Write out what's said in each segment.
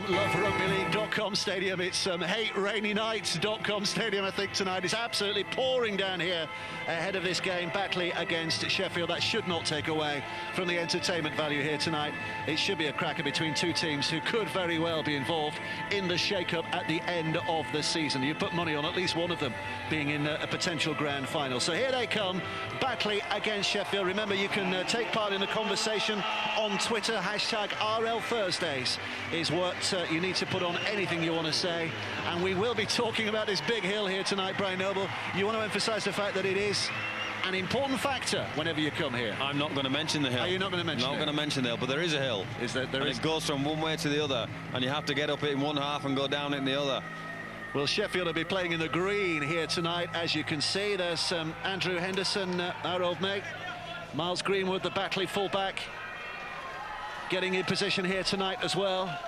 loverugbyleague.com stadium. It's haterainynights.com stadium, I think, tonight. It's absolutely pouring down here ahead of this game, Batley against Sheffield. That should not take away from the entertainment value here tonight. It should be a cracker between two teams who could very well be involved in the shake-up at the end of the season. You put money on at least one of them being in a potential grand final. So here they come, Batley against Sheffield. Remember, you can take part in the conversation on Twitter. Hashtag RL Thursdays is what you need to put on anything you want to say. And we will be talking about this big hill here tonight, Brian Noble. You want to emphasise the fact that it is an important factor whenever you come here. I'm not going to mention the hill. Are you not going to mention it? Not going to mention the hill, but there is a hill. Is that there is? It goes from one way to the other, and you have to get up it in one half and go down it in the other. Well, Sheffield will be playing in the green here tonight, as you can see. There's Andrew Henderson, our old mate. Miles Greenwood, the Batley fullback, getting in position here tonight as well.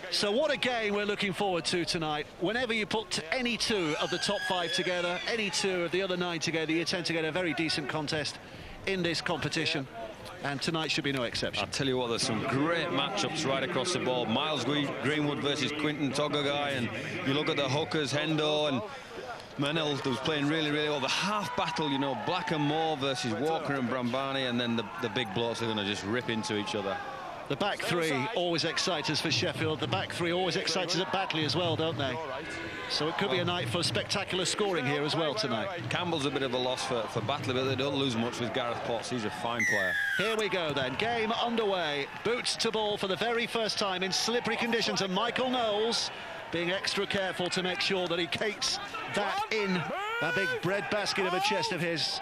So what a game we're looking forward to tonight. Whenever you put any two of the top five together, any two of the other nine together, you tend to get a very decent contest in this competition. And tonight should be no exception. I'll tell you what, there's some great matchups right across the board. Miles Greenwood versus Quinton Togogai, and you look at the hookers, Hendo and Manel, who's playing really, really well. The half battle, you know, Black and Moore versus Walker and Brambani, and then the big blokes are going to just rip into each other. The back three always excite us for Sheffield. The back three always excite us at Batley as well, don't they? So it could be a night for spectacular scoring here as well tonight. Campbell's a bit of a loss for Batley, but they don't lose much with Gareth Potts. He's a fine player. Here we go then, game underway. Boots to ball for the very first time in slippery conditions, and Michael Knowles being extra careful to make sure that he cakes that in that big bread basket of a chest of his.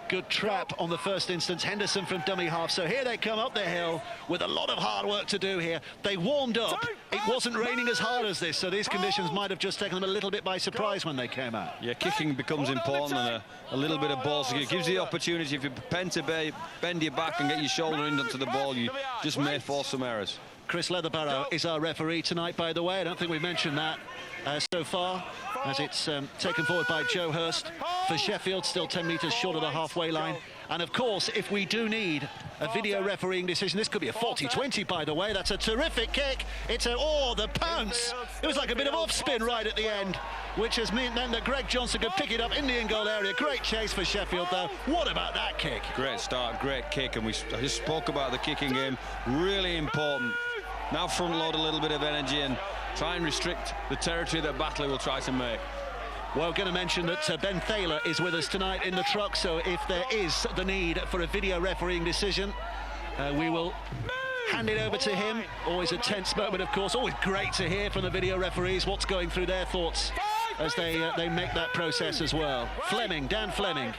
Good trap on the first instance. Henderson from dummy half. So here they come up the hill with a lot of hard work to do here. They warmed up. It wasn't raining as hard as this, so these conditions might have just taken them a little bit by surprise when they came out. Yeah, kicking becomes important, and a little bit of ball. So it gives you the opportunity, if you bend your back and get your shoulder into the ball, you just may force some errors. Chris Leatherbarrow is our referee tonight, by the way. I don't think we've mentioned that so far, as it's taken forward by Joe Hurst for Sheffield, still 10 metres short of the halfway line. And of course, if we do need a video refereeing decision, this could be a 40-20, by the way. That's a terrific kick. It's the pounce. It was like a bit of off-spin right at the end, which has meant that Greg Johnson could pick it up in the in-goal area. Great chase for Sheffield, though. What about that kick? Great start, great kick, and I just spoke about the kicking game. Really important. Now front load a little bit of energy and try and restrict the territory that Batley will try to make. Well, going to mention that Ben Thaler is with us tonight in the truck, so if there is the need for a video refereeing decision, we will hand it over to him. Always a tense moment, of course. Always great to hear from the video referees what's going through their thoughts as they make that process as well. Dan Fleming.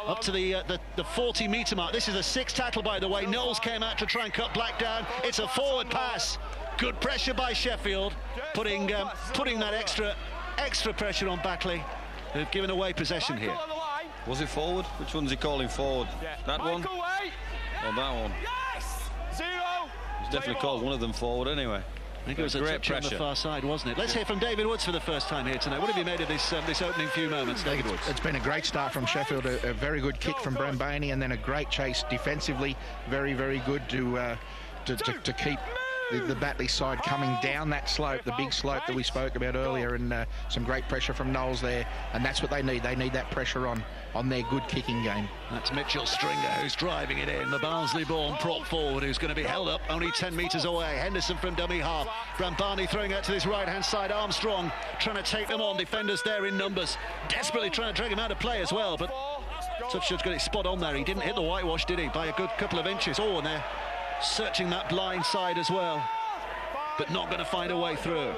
Up to the 40-metre mark. This is a sixth tackle, by the way. Knowles came out to try and cut Black down. It's a forward pass. Good pressure by Sheffield, putting that extra pressure on Batley. They've given away possession here. Was it forward? Which one's he calling forward? That one? Or that one? He's definitely called one of them forward anyway. I think it was a touch on the far side, wasn't it? Let's hear from David Woods for the first time here tonight. What have you made of this opening few moments, David Woods? It's been a great start from Sheffield, a very good kick from Brambani, and then a great chase defensively. Very, very good to keep the Batley side coming down that slope, the big slope that we spoke about earlier, and some great pressure from Knowles there, and that's what they need. They need that pressure on their good kicking game. That's Mitchell Stringer who's driving it in, the Barnsley-born prop forward who's going to be held up only 10 metres away. Henderson from dummy half. Brambani throwing out to his right-hand side. Armstrong trying to take them on. Defenders there in numbers, desperately trying to drag him out of play as well, but Touchdown's got it spot on there. He didn't hit the whitewash, did he, by a good couple of inches. Oh, and they're searching that blind side as well, but not going to find a way through.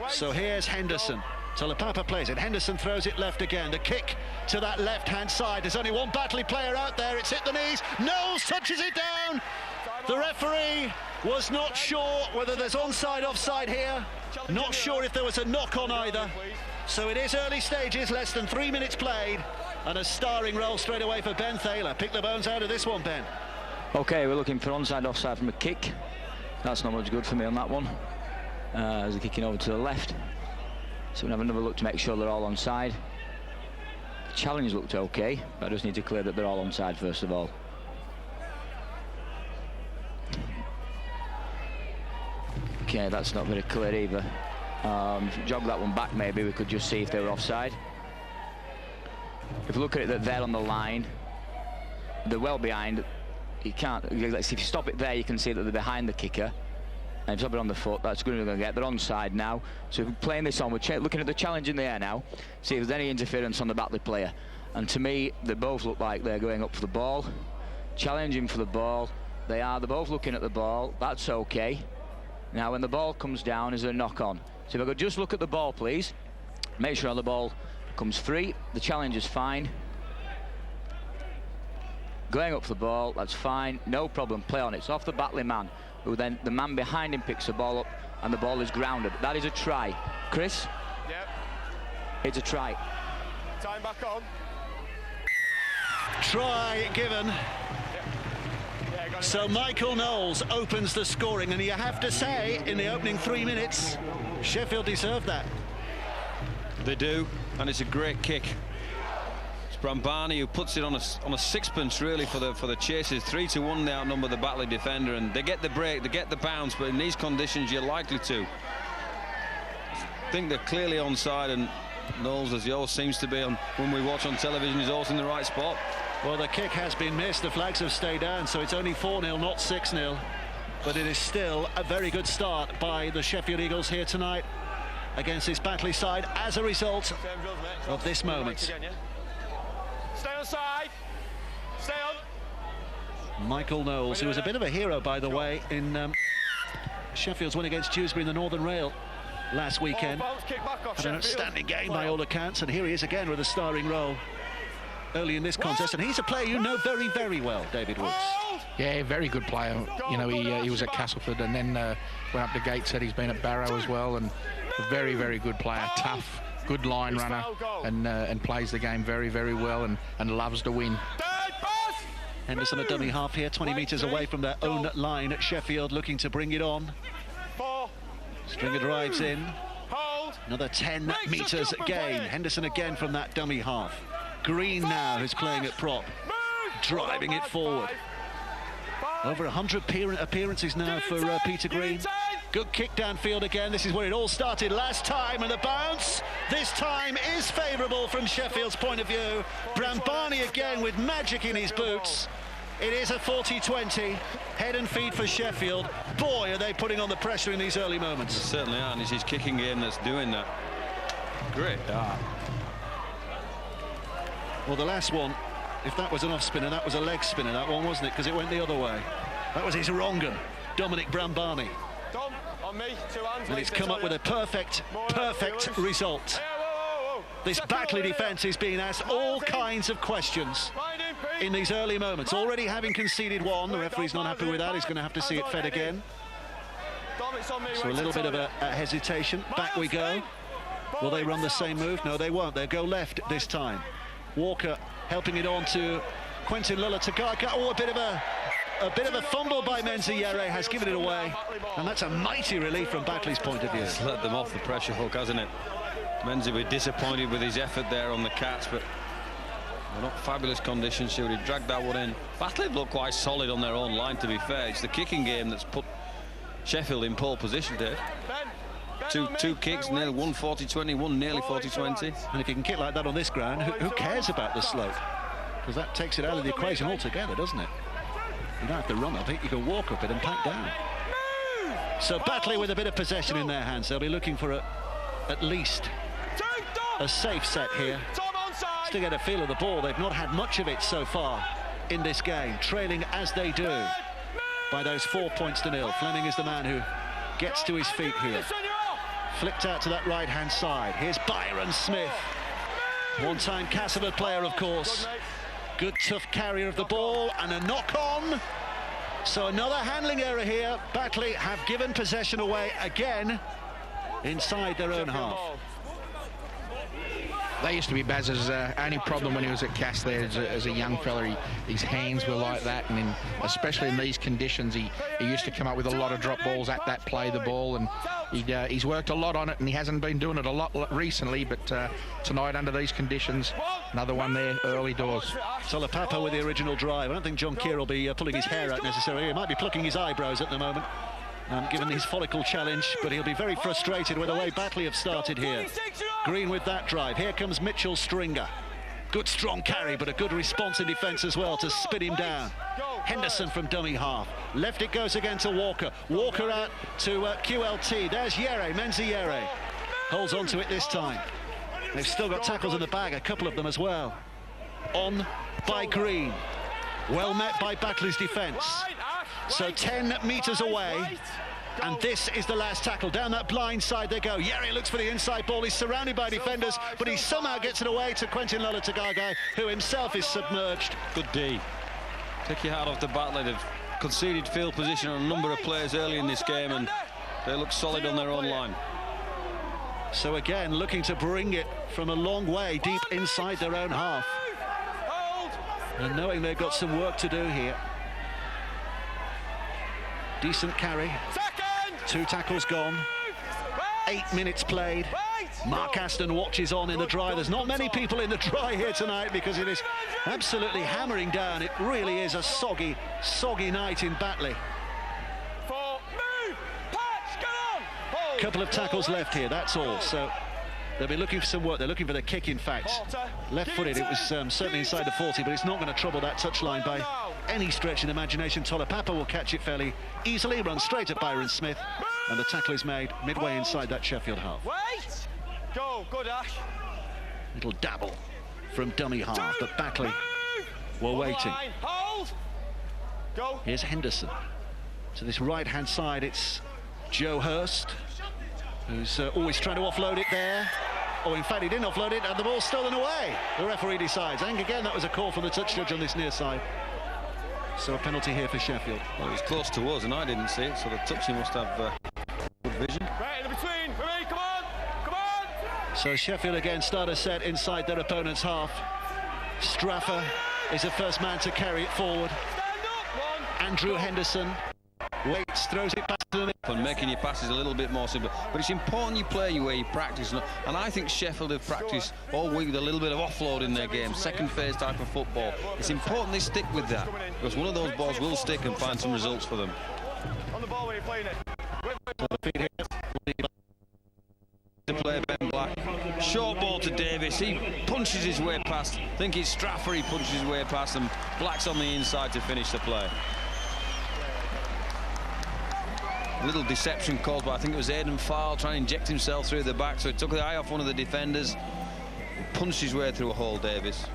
So here's Henderson. Talapapa plays it. Henderson throws it left again. The kick to that left-hand side. There's only one Batley player out there. It's hit the knees. Knowles touches it down. The referee was not sure whether there's onside, offside here. Not sure if there was a knock on either. So it is early stages, less than 3 minutes played, and a starring role straight away for Ben Thaler. Pick the bones out of this one, Ben. Okay, we're looking for onside, offside from a kick. That's not much good for me on that one. As they're kicking over to the left. So we'll have another look to make sure they're all onside. The challenge looked okay, but I just need to clear that they're all onside first of all. Okay, that's not very clear either. Jog that one back, maybe we could just see if they were offside. If you look at it, they're on the line. They're well behind. You can't. If you stop it there, you can see that they're behind the kicker. And if you stop it on the foot, that's going to get. They're onside now. So if we're playing this on, we're looking at the challenge in the air now. See if there's any interference on the Batley player. And to me, they both look like they're going up for the ball, challenging for the ball. They are. They're both looking at the ball. That's okay. Now, when the ball comes down, is there a knock-on? So if I could just look at the ball, please. Make sure the ball comes free. The challenge is fine. Going up for the ball, that's fine. No problem. Play on it. It's off the Batley man, who then the man behind him picks the ball up, and the ball is grounded. That is a try. Chris? Yep. It's a try. Time back on. Try given. Yep. Yeah, So Michael Knowles opens the scoring, and you have to say, in the opening 3 minutes, Sheffield deserved that. They do, and it's a great kick. It's Brambani who puts it on a sixpence really for the chasers. 3-1 they outnumber the Batley defender, and they get the break, they get the bounce, but in these conditions you're likely to. I think they're clearly onside, and Knowles, as he always seems to be when we watch on television, is always in the right spot. Well, the kick has been missed. The flags have stayed down, so it's only 4-0, not 6-0. But it is still a very good start by the Sheffield Eagles here tonight against this Batley side as a result of this moment. Stay on side. Stay on. Michael Knowles, who was a bit of a hero, by the way, in Sheffield's win against Dewsbury in the Northern Rail last weekend. Had an outstanding game by all accounts, and here he is again with a starring role early in this contest. And he's a player you know very, very well, David Woods. Yeah, very good player. You know, he was at Castleford and then went up to Gateshead. He's been at Barrow as well, and a very, very good player. Tough, good line runner, and plays the game very, very well, and loves to win. Henderson a dummy half here, 20 metres away from their own line at Sheffield, looking to bring it on. Stringer drives in. Another 10 metres gain. Henderson again from that dummy half. Green now, who's playing at prop, driving it forward. Over 100 appearances now for Peter Green. Good kick downfield again. This is where it all started last time, and the bounce this time is favourable from Sheffield's point of view. Brambani again with magic in his boots. It is a 40-20, head and feet for Sheffield. Boy, are they putting on the pressure in these early moments. It certainly are, and it's his kicking game that's doing that. Great dart. Well, the last one, if that was an off spinner, that was a leg spinner, that one, wasn't it? Because it went the other way. That was his wrongen, Dominic Brambani. Dom, on me, 2 hands. And he's come up with a perfect result. This Batley defence is being asked all kinds of questions in these early moments. Already having conceded one, the referee's not happy with that. He's going to have to see it fed again. So a little bit of a hesitation. Back we go. Will they run the same move? No, they won't. They'll go left this time. Walker helping it on to Quentin Lulla to Gaga. Oh, a bit of a fumble by Menziere has given it away, and that's a mighty relief from Batley's point of view. It's let them off the pressure hook, hasn't it? Menzies were disappointed with his effort there on the Cats, but they're not fabulous conditions, so he dragged that one in. Batley look quite solid on their own line, to be fair. It's the kicking game that's put Sheffield in pole position, Dave. Two kicks, nearly 140-20, one nearly 40-20. And if you can kick like that on this ground, who cares about the slope? Because that takes it out of the equation altogether, doesn't it? You don't have to run up it, you can walk up it and pack down. So Batley with a bit of possession in their hands. They'll be looking for at least a safe set here. Still get a feel of the ball. They've not had much of it so far in this game, trailing as they do by those 4 points to nil. Fleming is the man who gets to his feet here. Flicked out to that right-hand side. Here's Byron Smith. One-time Castleford player, of course. Good, tough carrier of the ball, and a knock-on. So another handling error here. Batley have given possession away again inside their own half. That used to be Baz's only problem when he was at Cass there as a young fella. His hands were like that, and especially in these conditions, he used to come up with a lot of drop balls at that play the ball, and he's worked a lot on it, and he hasn't been doing it a lot recently, but tonight under these conditions, another one there early doors. Solopapa with the original drive. I don't think John Keir will be pulling his hair out necessarily. He might be plucking his eyebrows at the moment. given his follicle challenge, but he'll be very frustrated with the way Batley have started here. Green with that drive. Here comes Mitchell Stringer. Good strong carry, but a good response in defence as well to spin him down. Henderson from dummy half. Left it goes again to Walker. Walker out to QLT. There's Yere, Menzi Yere. Holds on to it this time. They've still got tackles in the bag, a couple of them as well. On by Green. Well met by Batley's defence. So 10 metres away. And this is the last tackle. Down that blind side they go. Yere looks for the inside ball. He's surrounded by defenders, but he somehow gets it away to Quentin Lolatagagai, who himself is submerged. Good D. Take your hat off to Batley. They've conceded field position on a number of players early in this game, and they look solid on their own line. So again, looking to bring it from a long way deep inside their own half. And knowing they've got some work to do here. Decent carry. 2 tackles gone. 8 minutes played. Mark Aston watches on in the dry. There's not many people in the dry here tonight because it is absolutely hammering down. It really is a soggy, soggy night in Batley. Couple of tackles left here, that's all. So they'll be looking for some work. They're looking for the kick, in fact. Left-footed, it was certainly inside the 40, but it's not going to trouble that touchline by any stretch of the imagination. Tolapapa will catch it fairly easily, run straight at Byron Smith, and the tackle is made midway inside that Sheffield half. Wait! Go, good Ash. Little dabble from dummy half, but Batley were waiting. Hold! Go. Here's Henderson. To this right-hand side, it's Joe Hurst, who's always trying to offload it there. Oh, in fact, he didn't offload it, and the ball's stolen away. The referee decides. And again, that was a call from the touch judge on this near side. So a penalty here for Sheffield. Well, it was close to us, and I didn't see it, so the touchy must have good vision. Right in between. Hurry, come on! Come on! So Sheffield again start a set inside their opponent's half. Straffer is the first man to carry it forward. Stand up, one. Andrew Henderson waits, throws it back to them. And making your passes a little bit more simple, but it's important you play where you practice, and I think Sheffield have practiced all week with a little bit of offload in their game, second phase type of football. It's important they stick with that, because one of those balls will stick and find some results for them. On the ball when you're playing it. To play Ben Black, short ball to Davis, he punches his way past. I think it's Straffer, he punches his way past, and Black's on the inside to finish the play. Little deception caused by, I think it was Aidan Farrell trying to inject himself through the back, so it took the eye off one of the defenders. Punched his way through a hole, Davis.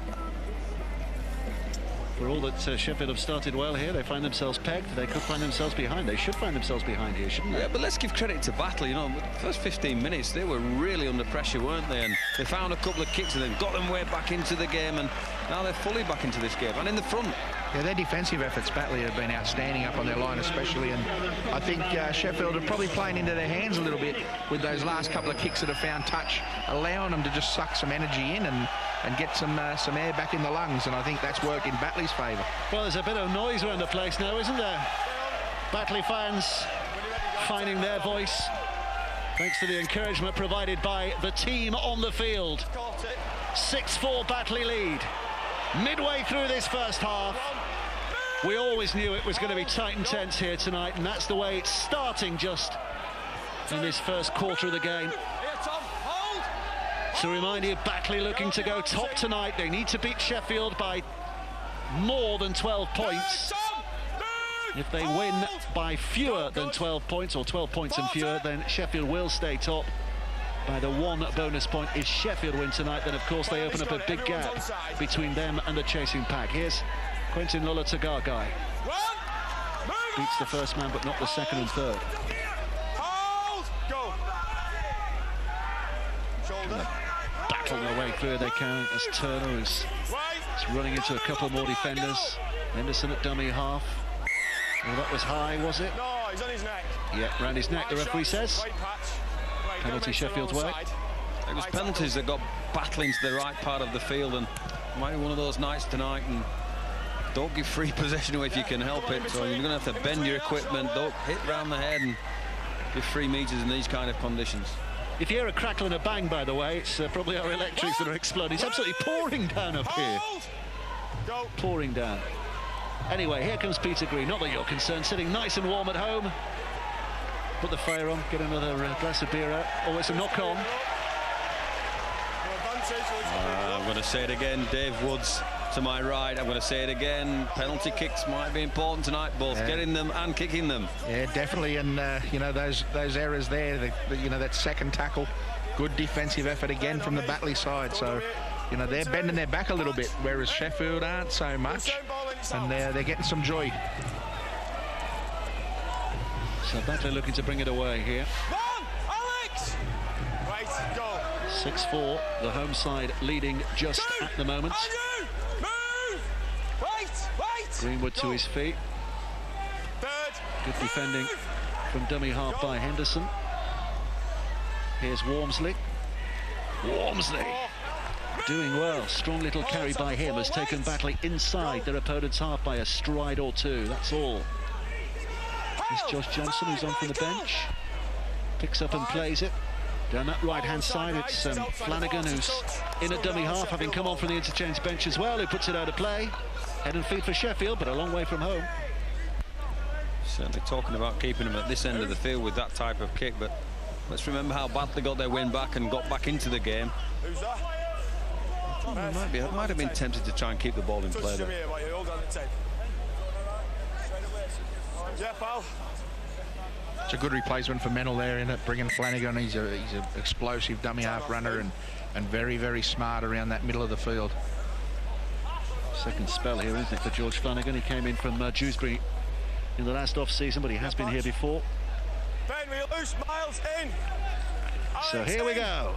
For all that Sheffield have started well here, they find themselves pegged. They could find themselves behind. They should find themselves behind here, shouldn't they? Yeah, but let's give credit to Batley. You know, the first 15 minutes, they were really under pressure, weren't they? And they found a couple of kicks and then got them way back into the game, and now they're fully back into this game and in the front. Yeah, their defensive efforts, Batley, have been outstanding up on their line especially, and I think Sheffield are probably playing into their hands a little bit with those last couple of kicks that have found touch, allowing them to just suck some energy in and get some air back in the lungs, and I think that's worked in Batley's favour. Well, there's a bit of noise around the place now, isn't there? Batley fans finding their voice thanks to the encouragement provided by the team on the field. 6-4 Batley lead. Midway through this first half, we always knew it was going to be tight and tense here tonight, and that's the way it's starting just in this first quarter of the game. To remind you, Batley looking to go top tonight. They need to beat Sheffield by more than 12 points. If they win by fewer than 12 points, or 12 points and fewer, then Sheffield will stay top. By the one bonus point, if Sheffield win tonight, then of course they open up a big gap between them and the chasing pack. Here's Quentin Lolatagagai. Beats the first man, but not the second and third. Battle their way through they can as Turner is running into a couple more defenders. Henderson at dummy half. Well, that was high, was it? No, he's on his neck. Yeah, round his neck, the referee says. Penalty Sheffield's way. It was penalties that got Batley into the right part of the field, and might be one of those nights tonight, and don't give free possession away if you can help it. So you're going to have to bend your equipment, don't hit round the head and give 3 meters in these kind of conditions. If you hear a crackle and a bang, by the way, it's probably our electrics that are exploding. It's absolutely pouring down up here. Pouring down. Anyway, here comes Peter Green. Not that you're concerned, sitting nice and warm at home. put the fire on, get another glass of beer out. Oh, it's a knock-on. I'm going to say it again, Dave Woods to my right. I'm going to say it again. Penalty kicks might be important tonight, both getting them and kicking them. Yeah, definitely. And you know, those errors there, you know, that second tackle, good defensive effort again from the Batley side. So, you know, they're bending their back a little bit, whereas Sheffield aren't so much, and they're getting some joy. So Batley looking to bring it away here. Alex! Right, go. 6-4, the home side leading just at the moment. Andrew! Move! Wait! Greenwood to his feet. Third. Good defending from dummy half by Henderson. Here's Wormsley. Doing well. Strong little carry by him has taken Batley inside their opponent's half by a stride or two. That's all. Here's Josh Johnson, who's on from the bench. Picks up and plays it. Down that right-hand side, it's Flanagan, who's in at dummy half, having come on from the interchange bench as well, who puts it out of play. Head and feet for Sheffield, but a long way from home. Certainly talking about keeping them at this end of the field with that type of kick, but let's remember how badly got their win back and got back into the game. Who's that? I might have been tempted to try and keep the ball in play there. Yeah, pal. It's a good replacement for Mennell there, in it, bringing Flanagan. He's an explosive dummy half runner and very, very smart around that middle of the field. Second spell here, isn't it, for George Flanagan? He came in from Dewsbury in the last off-season, but he has been here before. Ben, we loose, Miles in. So here we go.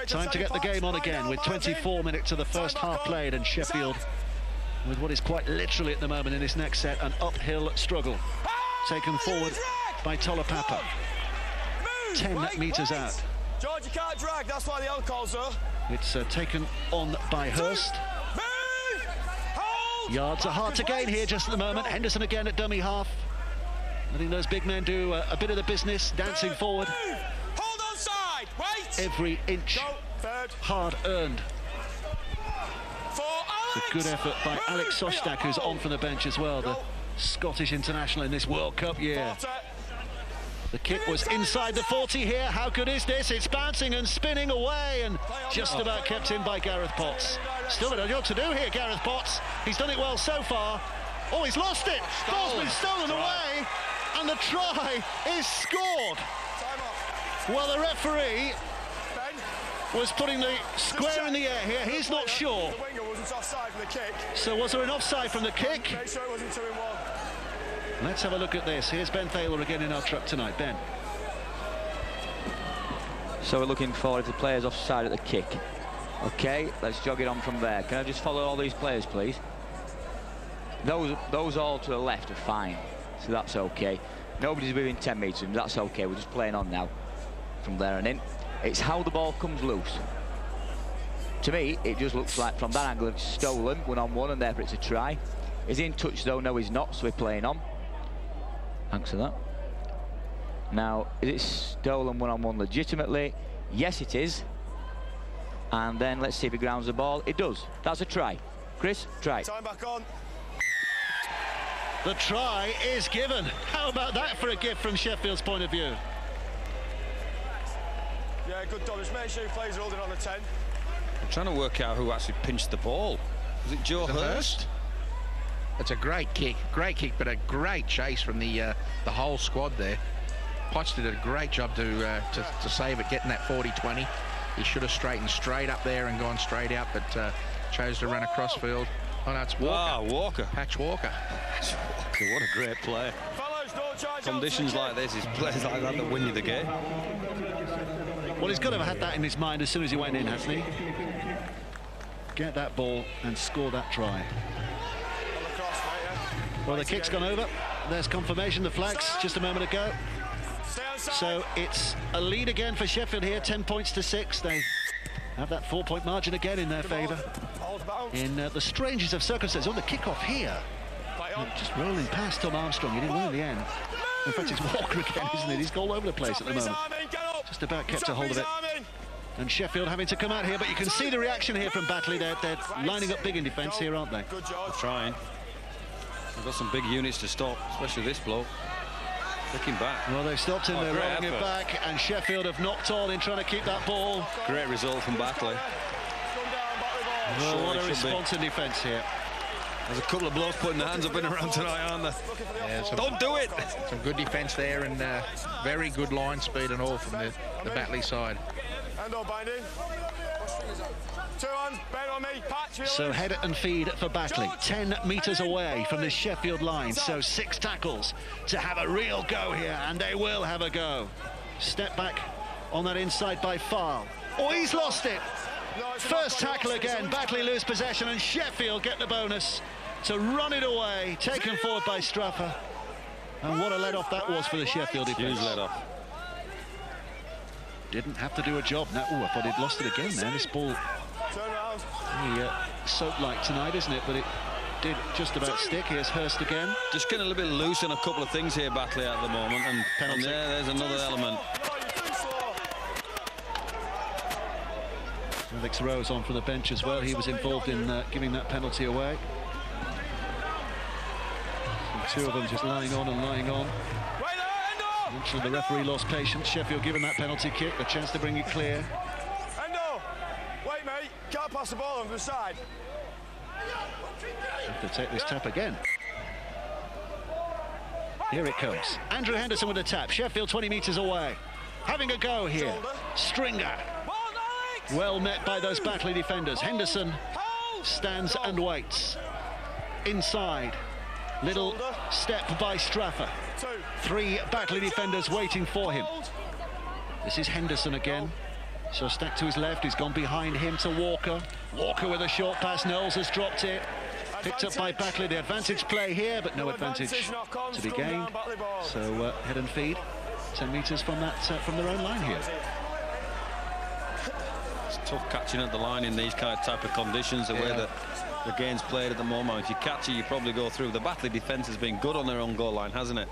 Time to get the game on again with 24 minutes of the first half played, and Sheffield with what is quite literally at the moment in this next set an uphill struggle. Taken forward by Tolapapa. 10 metres out. George, you can't drag, that's why the on-calls are. It's taken on by Hurst. Yards are hard to gain here just at the moment. Henderson again at dummy half. Letting those big men do a bit of the business, dancing forward. Hold on side, wait. Every inch hard earned. It's a good effort by Alex Sostak, who's on from the bench as well, the Scottish international in this World Cup year. The kick was inside the 40 here. How good is this? It's bouncing and spinning away and just about kept in by Gareth Potts. Still a job to do here, Gareth Potts. He's done it well so far. Oh, he's lost it. Ball's been stolen away and the try is scored. Well, the referee was putting the square in the air here. He's not sure. So was there an offside from the kick? Let's have a look at this. Here's Ben Thaler again in our truck tonight. Ben. So we're looking for if the player's offside at the kick. Okay, let's jog it on from there. Can I just follow all these players, please? Those all to the left are fine, so that's okay. Nobody's within 10 metres, that's okay. We're just playing on now from there and in. It's how the ball comes loose. To me, it just looks like from that angle it's stolen, 1-on-1, and therefore it's a try. Is he in touch though? No, he's not, so we're playing on. Thanks for that. Now, is it stolen 1-on-1 legitimately? Yes, it is. And then let's see if he grounds the ball. It does. That's a try. Chris, try. Time back on. The try is given. How about that for a gift from Sheffield's point of view? Yeah, good done. Just make sure your players are holding on the 10. I'm trying to work out who actually pinched the ball. Was it Joe Hurst? It's a great kick, but a great chase from the whole squad there. Potts did a great job to save it, getting that 40-20. He should have straightened straight up there and gone straight out, but chose to run across field. Oh no, it's Walker. Ah, Walker. Patch Walker. What a great play. Conditions like this, it's plays like that win you the game. Well, he's got to have had that in his mind as soon as he went in, hasn't he? Get that ball and score that try. Well, the kick's gone over. There's confirmation, the flags just a moment ago. So it's a lead again for Sheffield here, 10 points to 6. They have that 4-point margin again in their favour. In the strangest of circumstances, on the kick-off here. Just rolling past Tom Armstrong, he didn't win in the end. In fact, it's Walker again, isn't it? He's all over the place at the moment. Just about kept a hold of it. And Sheffield having to come out here, but you can see the reaction here from Batley. They're lining up big in defence here, aren't they? Good job. Trying. They've got some big units to stop, especially this bloke. Looking back. Well, they've stopped him, they're great rolling it effort. back, and Sheffield have knocked on in trying to keep that ball. Great result from Batley. Well, Sure what it a should be. response in defence here. There's a couple of blokes putting their hands up and around tonight, aren't there? Yeah, Don't do it! Some good defence there, and very good line speed and all from the Batley side. Hand on binding. 2 hands, bend on me, patch. So head and feed for Batley, 10 metres away from this Sheffield line, so 6 tackles to have a real go here, and they will have a go. Step back on that inside by Farl. Oh, he's lost it. First tackle again, Batley lose possession, and Sheffield get the bonus to run it away, taken forward by Straffer. And what a let-off that was for the Sheffield defence. Huge let-off. Didn't have to do a job. Now, I thought he'd lost it again there. This ball, soap-like tonight, isn't it? But it did just about stick. Here's Hurst again. Just getting a little bit loose on a couple of things here, Batley, at the moment. And Penalty. yeah, there's another element. Alex Rowe's on for the bench as well. He was involved in giving that penalty away. So 2 of them just lying on and lying on. Eventually the referee lost patience. Sheffield given that penalty kick, a chance to bring it clear. Endo! Wait, mate. Can't pass the ball on the side. Have to take this tap again. Here it comes. Andrew Henderson with a tap. Sheffield 20 metres away. Having a go here. Stringer. Well met by those Batley defenders. Henderson stands and waits. Inside. Little step by Straffer. 3 Batley defenders waiting for him. This is Henderson again. So stacked to his left. He's gone behind him to Walker. Walker with a short pass. Knowles has dropped it. Picked up by Batley. The advantage play here, but no advantage to be gained. So head and feed. 10 metres from that from their own line here. It's tough catching at the line in these kind of type of conditions, the way that the game's played at the moment. If you catch it, you probably go through. The Batley defence has been good on their own goal line, hasn't it?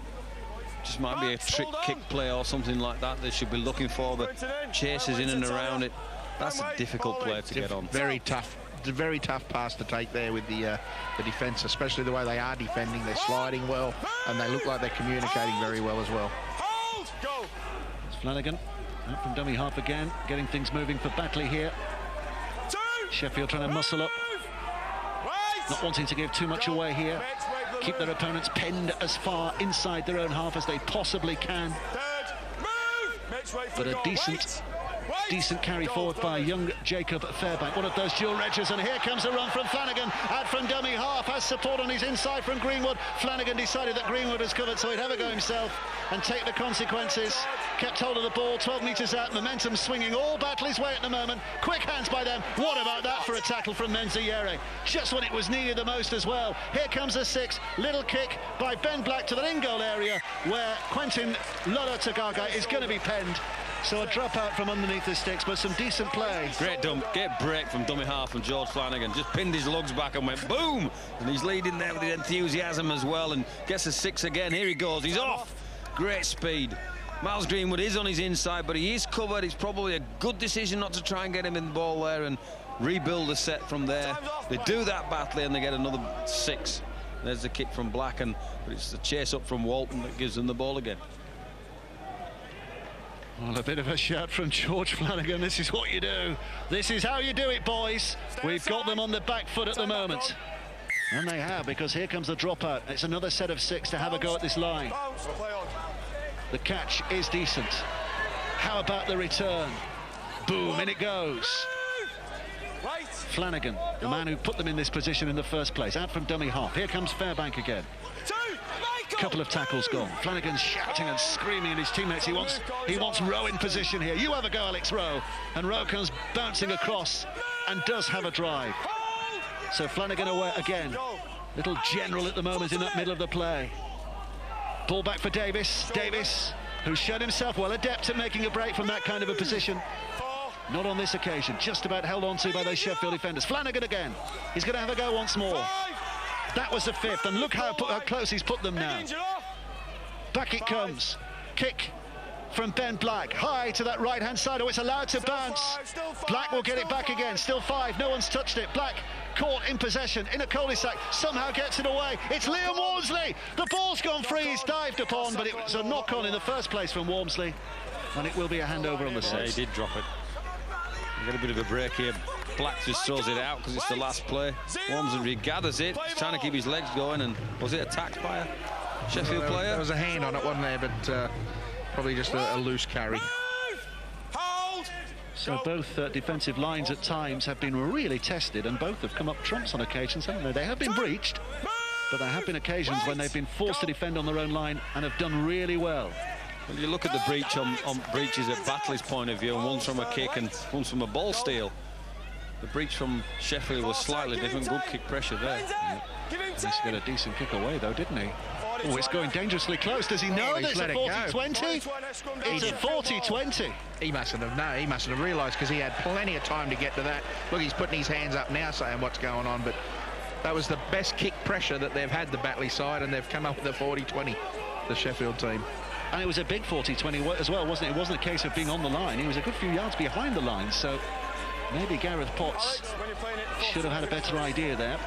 Just might be a trick kick play or something like that they should be looking for. The chases in and around it. That's a difficult play to get on. Very tough. It's a very tough pass to take there with the defence, especially the way they are defending. They're sliding well, and they look like they're communicating very well as well. It's Flanagan out from dummy half again, getting things moving for Batley here. Sheffield trying to muscle up, not wanting to give too much away here. Keep their opponents penned as far inside their own half as they possibly can. But a decent carry forward by young Jacob Fairbank. One of those dual edges, and here comes a run from Flanagan out from dummy half. Has support on his inside from Greenwood. Flanagan decided that Greenwood was covered, so he'd have a go himself and take the consequences. Kept hold of the ball, 12 metres out, momentum swinging all Batley's way at the moment. Quick hands by them. What about that for a tackle from Menziere? Just when it was needed the most as well. Here comes a 6. Little kick by Ben Black to the in-goal area where Quentin Lolo Tagaga is going to be penned. So a drop out from underneath the sticks, but some decent play. Great break from dummy half from George Flanagan. Just pinned his lugs back and went boom! And he's leading there with the enthusiasm as well and gets a 6 again. Here he goes, he's off! Great speed. Miles Greenwood is on his inside, but he is covered. It's probably a good decision not to try and get him in the ball there and rebuild the set from there. They do that Batley and they get another 6. There's the kick from Black, but it's the chase up from Walton that gives them the ball again. Well, a bit of a shout from George Flanagan. This is what you do. This is how you do it, boys. We've got them on the back foot at the moment. And they have, because here comes the dropout. It's another set of 6 to have a go at this line. The catch is decent. How about the return? Boom, in it goes. Flanagan, the man who put them in this position in the first place, out from dummy half. Here comes Fairbank again. Couple of tackles gone. Flanagan's shouting and screaming at his teammates. He wants Rowe in position here. You have a go, Alex Rowe. And Rowe comes bouncing across and does have a drive. So Flanagan away again. Little general at the moment in that middle of the play. Ball back for Davis. Davis, who's shown himself well adept at making a break from that kind of a position. Not on this occasion. Just about held on to by those Sheffield defenders. Flanagan again. He's going to have a go once more. That was the 5th, and look how close he's put them now. Back it comes. Kick from Ben Black. High to that right-hand side. Oh, it's allowed to bounce. Black will get it back again. Still 5. No one's touched it. Black caught in possession in a cul-de-sac, somehow gets it away. It's Liam Walmsley. The ball's gone free, he's dived upon, but it was a knock-on in the first place from Walmsley, and it will be a handover on the side. Yeah, he did drop it. You get a bit of a break here. Black just throws it out because it's the last play. Walmsley gathers it, he's trying to keep his legs going, and was it attacked by a Sheffield player? There was a hand on it, wasn't there? But probably just a loose carry. So both defensive lines at times have been really tested, and both have come up trumps on occasions, haven't they? They have been breached, but there have been occasions when they've been forced to defend on their own line and have done really well. Well, you look at the breach on breaches at Batley's point of view, and one's from a kick and one's from a ball steal. The breach from Sheffield was slightly different. Good kick pressure there. He's got a decent kick away, though, didn't he? Oh, it's going dangerously close. Does he know that it's a 40-20? It's a 40-20. He mustn't have known. He mustn't have realised, because he had plenty of time to get to that. Look, he's putting his hands up now saying what's going on, but that was the best kick pressure that they've had, the Batley side, and they've come up with a 40-20, the Sheffield team. And it was a big 40-20 as well, wasn't it? It wasn't a case of being on the line. He was a good few yards behind the line, so maybe Gareth Potts should have had a better idea there.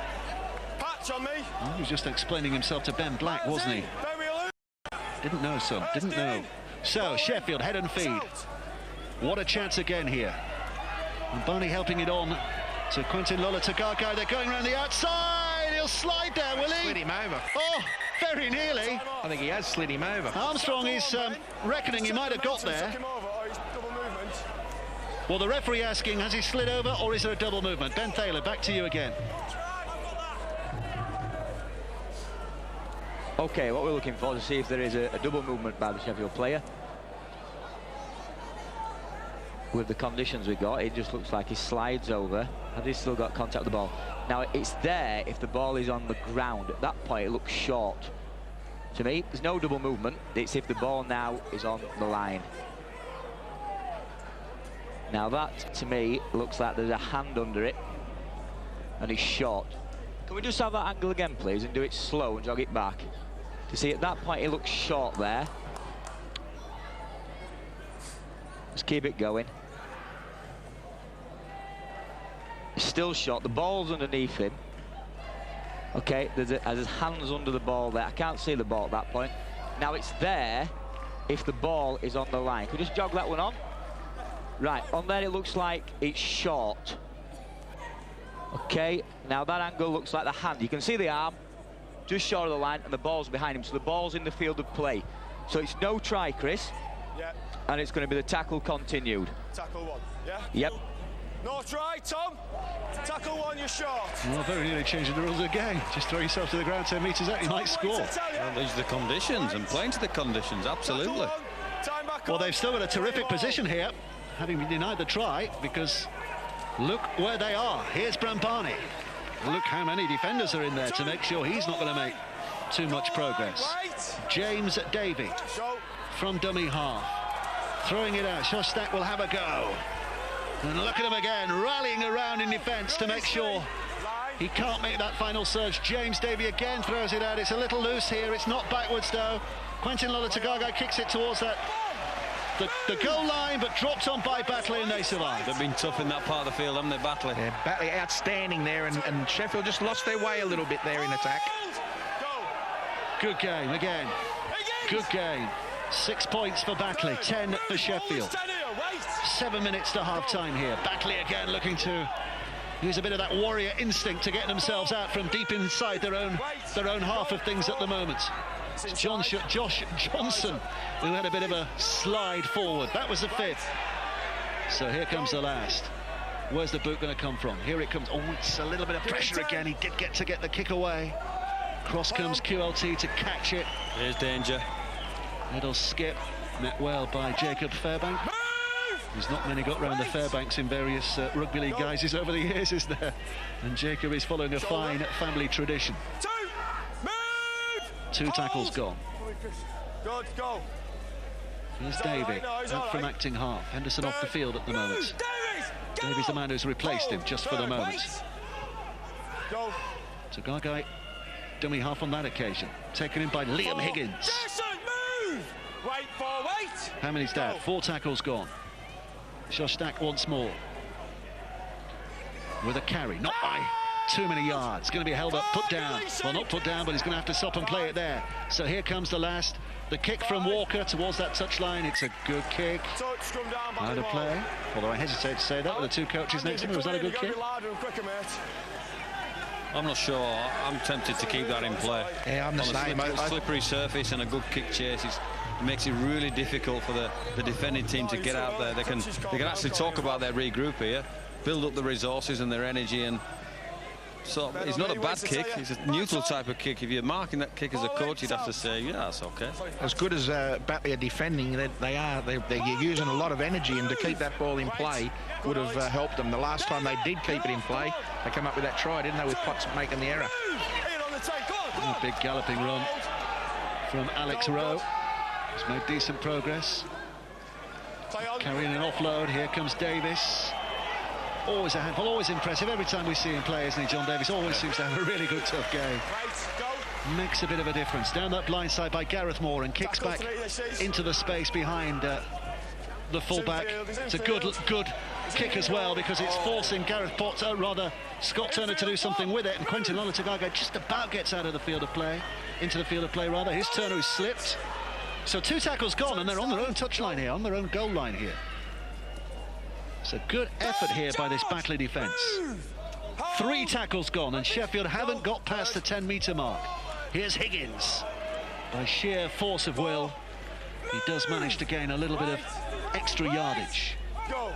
Well, he was just explaining himself to Ben Black, wasn't he? Didn't know, son. Didn't know. So, Sheffield, head and feed. What a chance again here. And Barney helping it on to Quentin Lola-Tagagai. They're going around the outside. He'll slide there, will he? Slid him over. Oh, very nearly. I think he has slid him over. Armstrong is reckoning he might have got there. Well, the referee asking, has he slid over or is there a double movement? Ben Thaler, back to you again. Okay, what we're looking for is to see if there is a double movement by the Sheffield player. With the conditions we got, it just looks like he slides over. Has he still got contact with the ball? Now, it's there if the ball is on the ground. At that point, it looks short. To me, there's no double movement. It's if the ball now is on the line. Now, that, to me, looks like there's a hand under it. And he's short. Can we just have that angle again, please, and do it slow and jog it back? To see, at that point, it looks short there. Just keep it going. Still short. The ball's underneath him. Okay, there's his hands under the ball there. I can't see the ball at that point. Now, it's there if the ball is on the line. Can we just jog that one on? Right, on there it looks like it's short. Okay, now that angle looks like the hand. You can see the arm just short of the line and the ball's behind him, so the ball's in the field of play. So it's no try, Chris. Yeah. And it's going to be the tackle continued. Tackle one, yeah? Yep. No try, Tom. Tackle one, you're short. Well, very nearly changing the rules of the game. Just throw yourself to the ground 10 metres out, you might score. Well, these are the conditions, and playing to the conditions, absolutely. Well, they've still got a terrific position here, having been denied the try, because look where they are. Here's Brambani. Look how many defenders are in there to make sure he's not going to make too much progress. James Davey from dummy half. Throwing it out. Shostak will have a go. And look at him again, rallying around in defence to make sure he can't make that final surge. James Davey again throws it out. It's a little loose here. It's not backwards, though. Quentin Lola-Tagagai kicks it towards that the goal line, but dropped on by Batley, and they survive. They've been tough in that part of the field, haven't they, Batley? Yeah, Batley outstanding there, and Sheffield just lost their way a little bit there in attack. Good game again. Good game. 6 points for Batley, 10 for Sheffield. 7 minutes to half-time here. Batley again looking to use a bit of that warrior instinct to get themselves out from deep inside their own half of things at the moment. It's Josh Johnson who had a bit of a slide forward. That was the fifth. So here comes the last. Where's the boot going to come from? Here it comes. Oh, it's a little bit of pressure again. He did get the kick away. Cross comes QLT to catch it. Here's danger. Little skip, met well by Jacob Fairbank. There's not many got round the Fairbanks in various rugby league guises over the years, is there? And Jacob is following a fine family tradition. 2 tackles gone. Good, go. Here's Davey, out from acting half. Henderson off the field at the moment. Davies the man who's replaced him just for the moment. Go. Tagagai, dummy half on that occasion. Taken in by Liam Higgins. Wait. How many's that? 4 tackles gone. Shostak once more. With a carry, not by too many yards. Going to be held up, put down. Well, not put down, but he's going to have to stop and play it there. So here comes the last. The kick from Walker towards that touchline. It's a good kick. Out of play. Although I hesitate to say that with the two coaches next to me. Was that a good kick? I'm not sure. I'm tempted to keep that in play. Yeah, I'm the same. On a slippery surface and a good kick chase, it makes it really difficult for the defending team to get out there. They can actually talk about their regroup here, build up the resources and their energy, and so it's not a bad kick. It's a neutral type of kick. If you're marking that kick as a coach, you'd have to say, yeah, that's okay. As good as Batley are defending, they're using a lot of energy, and to keep that ball in play would have helped them. The last time they did keep it in play, they come up with that try, didn't they, with Potts making the error. A big galloping run from Alex Rowe. He's made decent progress. Carrying an offload. Here comes Davis. Always a handful, always impressive. Every time we see him play, isn't he, John Davis? Always seems to have a really good, tough game. Makes a bit of a difference. Down that blind side by Gareth Moore and kicks back into the space behind the fullback. It's a good kick as well, because it's forcing Scott Turner to do something with it, and Quentin Lolotagaga just about gets out of the field of play, into the field of play rather. Here's Turner, who slipped. So 2 tackles gone, and they're on their own touchline here, on their own goal line here. It's a good effort here by this Batley defence. 3 tackles gone, and Sheffield haven't got past the 10-metre mark. Here's Higgins. By sheer force of will, he does manage to gain a little bit of extra yardage.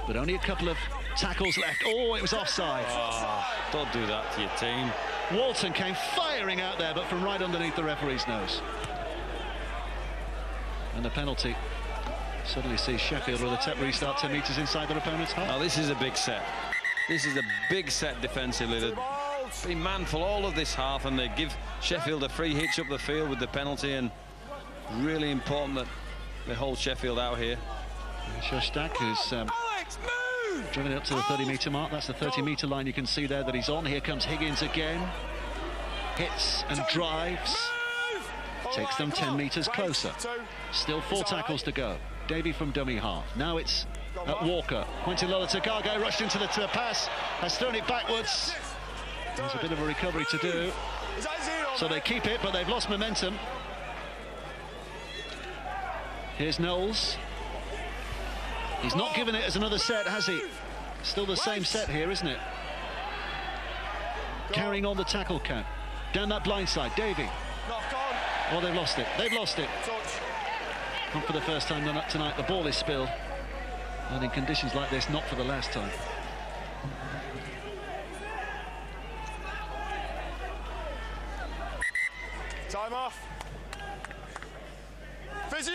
But only a couple of tackles left. Oh, it was offside. Oh, don't do that to your team. Walton came firing out there, but from right underneath the referee's nose. And the penalty suddenly sees Sheffield with a tap restart 10 metres inside their opponent's half. Now, this is a big set. This is a big set defensively. They've been manful all of this half, and they give Sheffield a free hitch up the field with the penalty, and really important that they hold Sheffield out here. Shostak, who's driven it up to the 30-metre mark. That's the 30-metre line you can see there that he's on. Here comes Higgins again. Hits and drives. Takes them 10 metres closer. Still 4 tackles to go. Davey from dummy half. Now it's at Walker. Quentin Lolotagaga rushed into the pass, has thrown it backwards. There's a bit of a recovery to do. So they keep it, but they've lost momentum. Here's Knowles. He's not given it as another set, has he? Still the same set here, isn't it? Carrying on the tackle count. Down that blind side, Davey. Oh, they've lost it. They've lost it. Not for the first time tonight. The ball is spilled. And in conditions like this, not for the last time. Time off. Physio!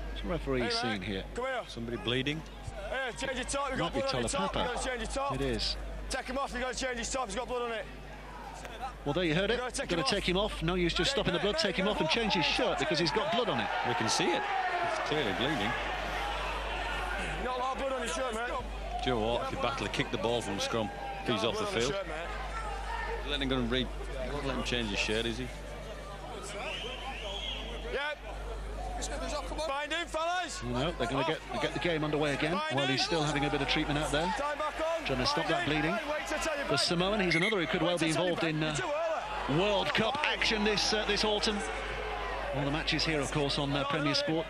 What's the referee seen here? Come here. Somebody bleeding? Yeah, change your top. You've got Might be blood on your top. You've Tolapapa. got to change your top. It is. Take him off. You've got to change his top. He's got blood on it. Well, there you heard it. You've Got to take him off. No use just stopping the blood. Take him off and change his shirt because he's got blood on it. We can see it. It's clearly bleeding. Not a lot of blood on your shirt, mate. Do you know what? If you Batley kick the ball from scrum, he's off the field. Let him go and let him change his shirt, is he? Yep. Find him, fellas. No, they're going to get the game underway again while he's still having a bit of treatment out there. Time back on. Trying to stop that bleeding. For Samoan, he's another who could well be involved in World Cup action this autumn. All the matches here, of course, on Premier Sport.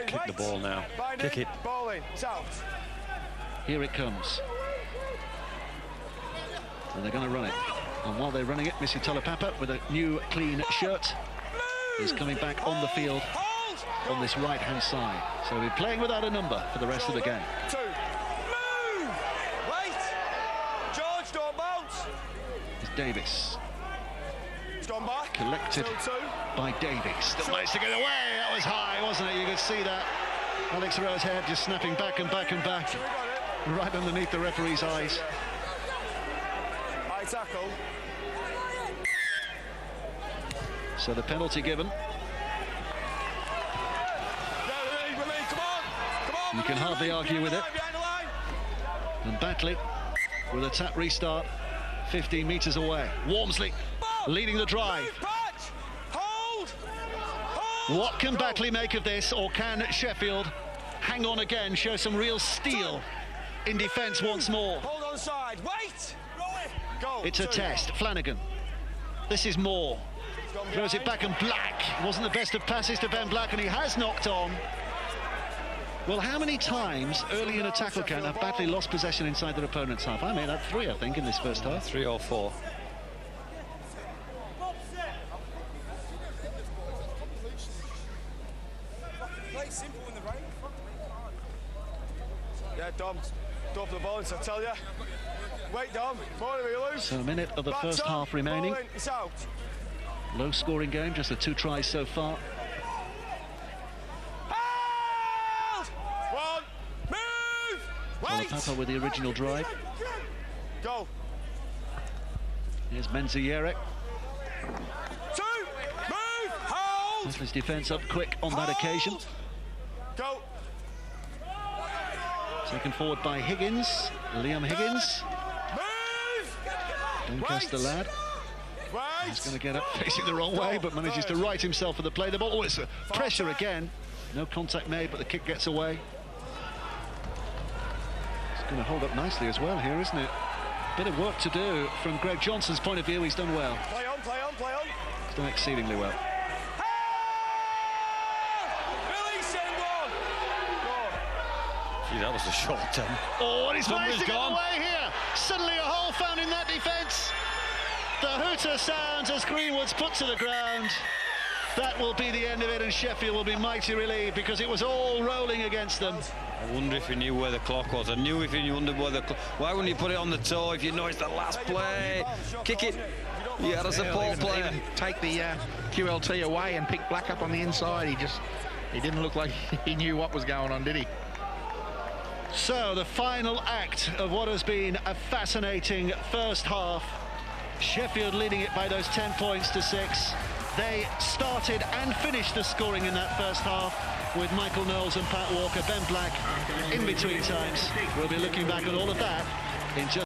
Kick the ball now. Kick it. Ball in. South. Here it comes. And they're going to run it. And while they're running it, Missy Tolapapa, with a new clean shirt, is coming back on the field on this right-hand side. So we're playing without a number for the rest of the game. 2. Move! Wait! George, don't bounce! It's Davis. He's gone back. Collected Still 2. by Davis. Still managed to get away. That was high, wasn't it? You could see that. Alex Rowe's head just snapping back and back and back. Right underneath the referee's eyes. High tackle. So the penalty given. You can hardly argue with it. And Batley with a tap restart 15 metres away. Walmsley leading the drive. What can Batley make of this, or can Sheffield hang on again, show some real steel in defence once more? Hold on, onside. Wait! Go. It's a test. Flanagan. This is Moore. Throws it back, and Black wasn't the best of passes to Ben Black, and he has knocked on. Well, how many times early in a tackle count have Batley lost possession inside their opponent's half? I made that 3, I think, in this first half. 3 or 4. Yeah, Dom. Drop the ball, I tell you. Wait, Dom. Ball we lose. So a minute of the first half remaining. It's out. Low scoring game, just the 2 tries so far. One. Move. Wait. Papa with the original drive. Go. Here's Menzierek. 2. Move. Hold. His defence up quick on that occasion. Go. Taken forward by Higgins. Liam Higgins. Move. Doncaster lad. He's going to get up facing the wrong way, but manages to right himself for the play. The ball, it's pressure again. No contact made, but the kick gets away. It's going to hold up nicely as well here, isn't it? Bit of work to do from Greg Johnson's point of view. He's done well. Play on, play on, play on. He's done exceedingly well. Gee, that was a short term. Oh, and he's managed to get gone. away here. Suddenly a hole found in that defence. The hooter sounds as Greenwood's put to the ground. That will be the end of it, and Sheffield will be mighty relieved because it was all rolling against them. I wonder if he knew where the clock was. I knew if he wondered where the clock. Why wouldn't he put it on the toe if you know it's the last play? Kick it. You had a support player. Even take the QLT away and pick Black up on the inside. He didn't look like he knew what was going on, did he? So the final act of what has been a fascinating first half. Sheffield leading it by those 10 points to 6. They started and finished the scoring in that first half with Michael Knowles and Pat Walker, Ben Black in between times. We'll be looking back at all of that in just